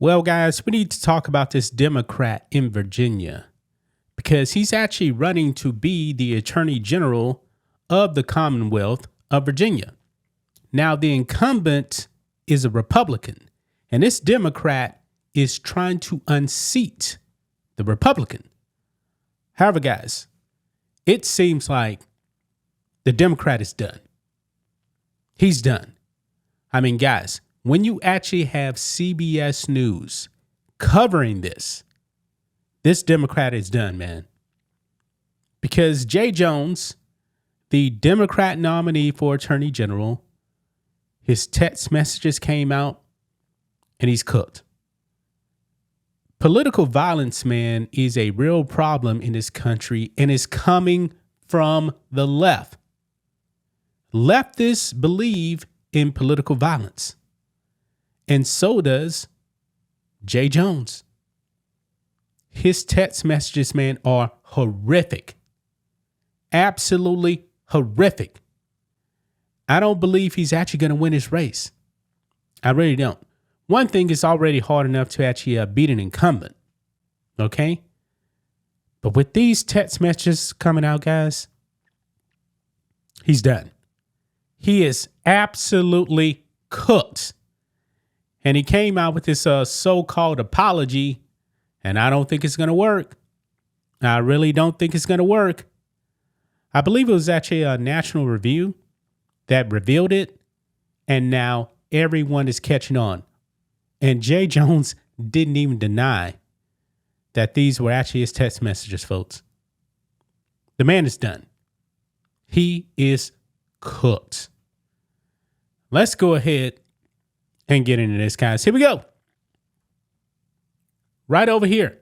Well, guys, we need to talk about this Democrat in Virginia because he's actually running to be the Attorney General of the Commonwealth of Virginia. Now, the incumbent is a Republican, and this Democrat is trying to unseat the Republican. However, guys, it seems like the Democrat is done. He's done. I mean, guys, when you actually have CBS News covering this Democrat is done, man. Because Jay Jones, the Democrat nominee for Attorney General, his text messages came out and he's cooked. Political violence, man, is a real problem in this country and is coming from the left. Leftists believe in political violence. And so does Jay Jones. His text messages, man, are horrific. Absolutely horrific. I don't believe he's actually going to win his race. I really don't. One thing is already hard enough to actually beat an incumbent. Okay? But with these text messages coming out, guys, he's done. He is absolutely cooked. And he came out with this so-called apology, and I don't think it's going to work. I really don't think it's going to work. I believe it was actually a National Review that revealed it, and now everyone is catching on. And Jay Jones didn't even deny that these were actually his text messages, folks. The man is done. He is cooked. Let's go ahead and get into this, guys. Here we go. Right over here.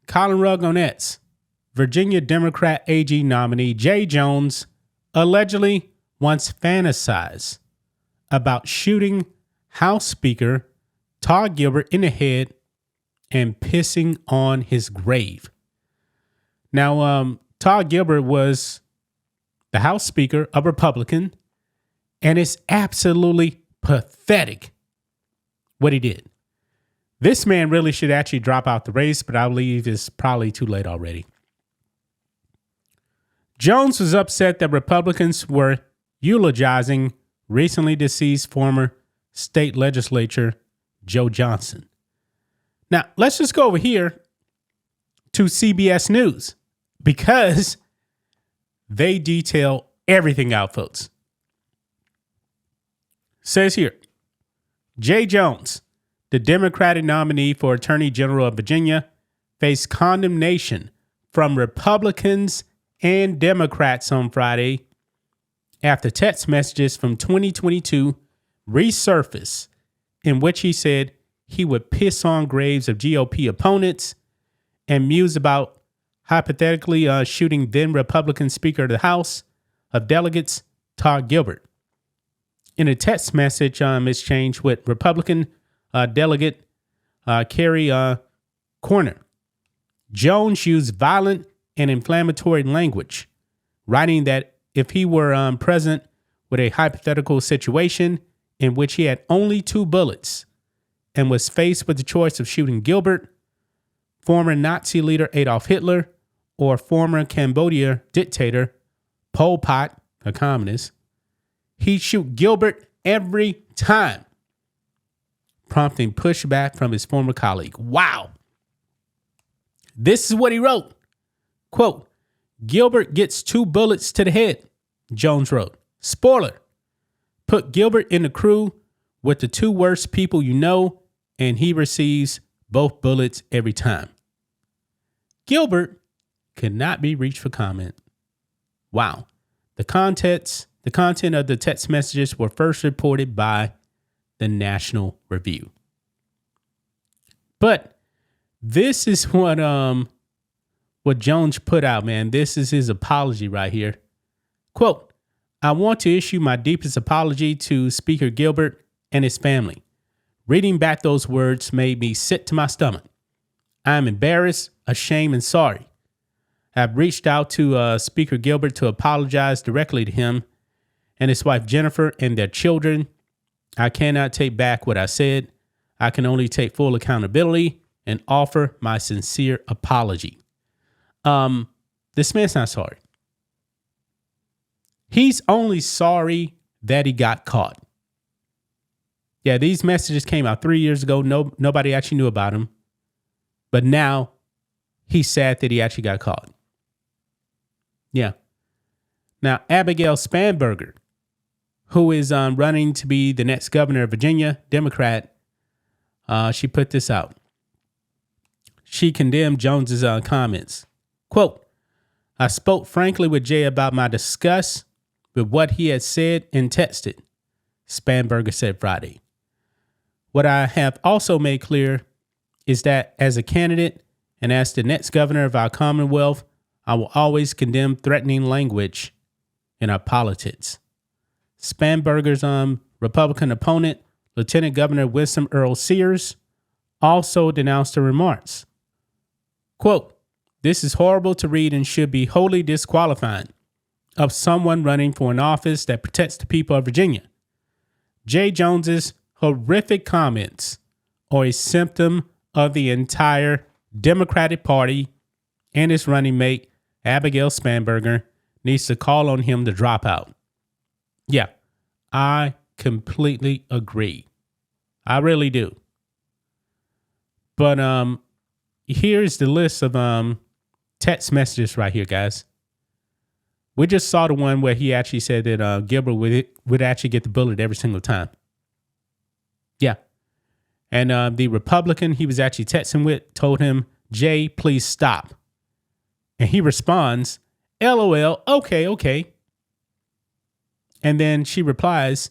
Colin Rugg-Onetz, Virginia Democrat AG nominee Jay Jones allegedly once fantasized about shooting House Speaker Todd Gilbert in the head and pissing on his grave. Now, Todd Gilbert was the House Speaker, a Republican, and it's absolutely pathetic what he did. This man really should actually drop out the race, but I believe it's probably too late already. Jones was upset that Republicans were eulogizing recently deceased former state legislator Joe Johnson. Now, let's just go over here to CBS News because they detail everything out, folks. Says here, Jay Jones, the Democratic nominee for Attorney General of Virginia, faced condemnation from Republicans and Democrats on Friday after text messages from 2022 resurfaced in which he said he would piss on graves of GOP opponents and muse about hypothetically shooting then Republican Speaker of the House of Delegates, Todd Gilbert. In a text message exchange with Republican Delegate Kerry Corner, Jones used violent and inflammatory language, writing that if he were present with a hypothetical situation in which he had only 2 bullets and was faced with the choice of shooting Gilbert, former Nazi leader Adolf Hitler, or former Cambodia dictator Pol Pot, a communist, he'd shoot Gilbert every time, prompting pushback from his former colleague. Wow. This is what he wrote. Quote, Gilbert gets 2 bullets to the head, Jones wrote. Spoiler, put Gilbert in the crew with the 2 worst people you know, and he receives both bullets every time. Gilbert could not be reached for comment. Wow. The content of the text messages were first reported by the National Review. But this is what Jones put out, man. This is his apology right here. Quote, I want to issue my deepest apology to Speaker Gilbert and his family. Reading back those words made me sick to my stomach. I am embarrassed, ashamed, and sorry. I've reached out to Speaker Gilbert to apologize directly to him and his wife Jennifer and their children. I cannot take back what I said. I can only take full accountability and offer my sincere apology. This man's not sorry. He's only sorry that he got caught. Yeah, these messages came out 3 years ago. Nobody actually knew about him. But now he's sad that he actually got caught. Yeah. Now, Abigail Spanberger, who is running to be the next governor of Virginia, Democrat, she put this out. She condemned Jones's comments. Quote, I spoke frankly with Jay about my disgust with what he had said and texted, Spanberger said Friday. What I have also made clear is that as a candidate and as the next governor of our Commonwealth, I will always condemn threatening language in our politics. Spanberger's Republican opponent, Lieutenant Governor Winsome Earl Sears, also denounced the remarks. Quote, this is horrible to read and should be wholly disqualifying of someone running for an office that protects the people of Virginia. Jay Jones's horrific comments are a symptom of the entire Democratic Party, and its running mate, Abigail Spanberger, needs to call on him to drop out. Yeah, I completely agree. I really do. But here's the list of text messages right here, guys. We just saw the one where he actually said that Gilbert would actually get the bullet every single time. Yeah. And the Republican he was actually texting with told him, Jay, please stop. And he responds, LOL, okay. And then she replies,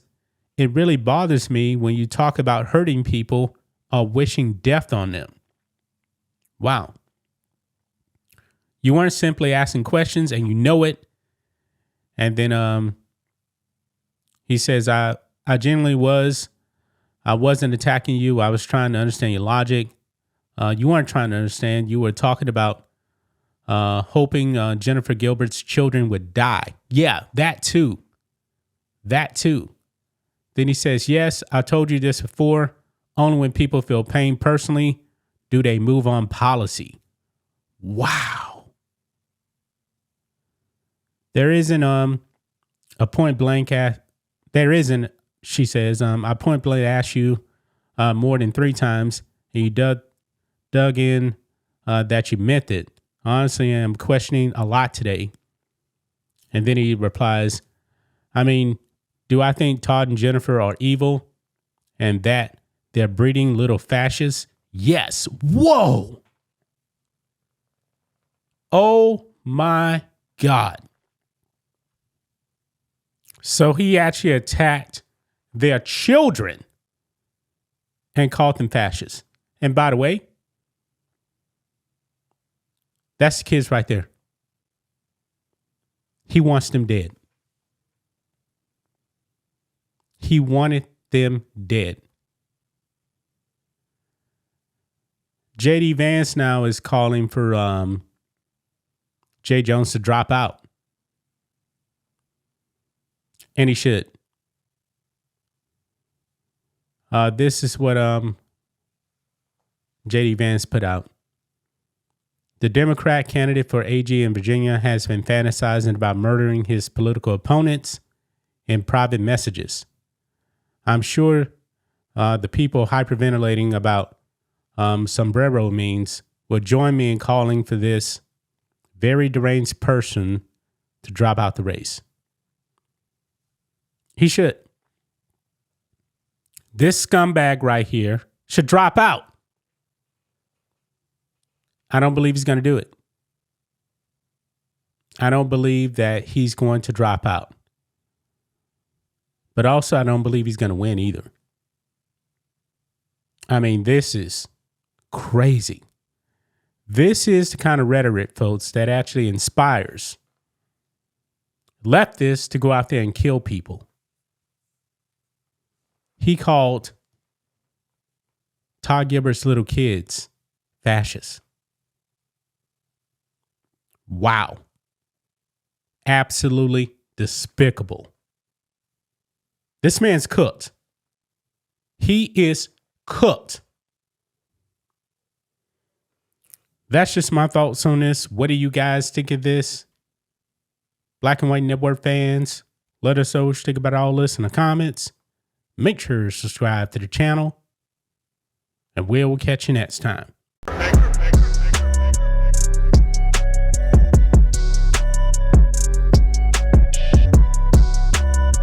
it really bothers me when you talk about hurting people or wishing death on them. Wow. You weren't simply asking questions and you know it. And then he says, I genuinely was. I wasn't attacking you. I was trying to understand your logic. You weren't trying to understand. You were talking about hoping Jennifer Gilbert's children would die. Yeah, that too. Then he says, yes, I told you this before. Only when people feel pain personally do they move on policy. Wow. There isn't a point blank she says, I point blank asked you more than 3 times, and you dug in that you meant it. Honestly, I'm questioning a lot today. And then he replies, I mean, do I think Todd and Jennifer are evil and that they're breeding little fascists? Yes. Whoa. Oh my God. So he actually attacked their children and called them fascists. And by the way, that's the kids right there. He wants them dead. He wanted them dead. J.D. Vance now is calling for Jay Jones to drop out. And he should. This is what J.D. Vance put out. The Democrat candidate for AG in Virginia has been fantasizing about murdering his political opponents in private messages. I'm sure the people hyperventilating about sombrero means will join me in calling for this very deranged person to drop out the race. He should. This scumbag right here should drop out. I don't believe he's going to do it. I don't believe that he's going to drop out. But also, I don't believe he's going to win either. I mean, this is crazy. This is the kind of rhetoric, folks, that actually inspires leftists to go out there and kill people. He called Todd Gilbert's little kids fascists. Wow. Absolutely despicable. This man's cooked. He is cooked. That's just my thoughts on this. What do you guys think of this? Black and White Network fans, let us know what you think about all this in the comments. Make sure to subscribe to the channel, and we'll catch you next time.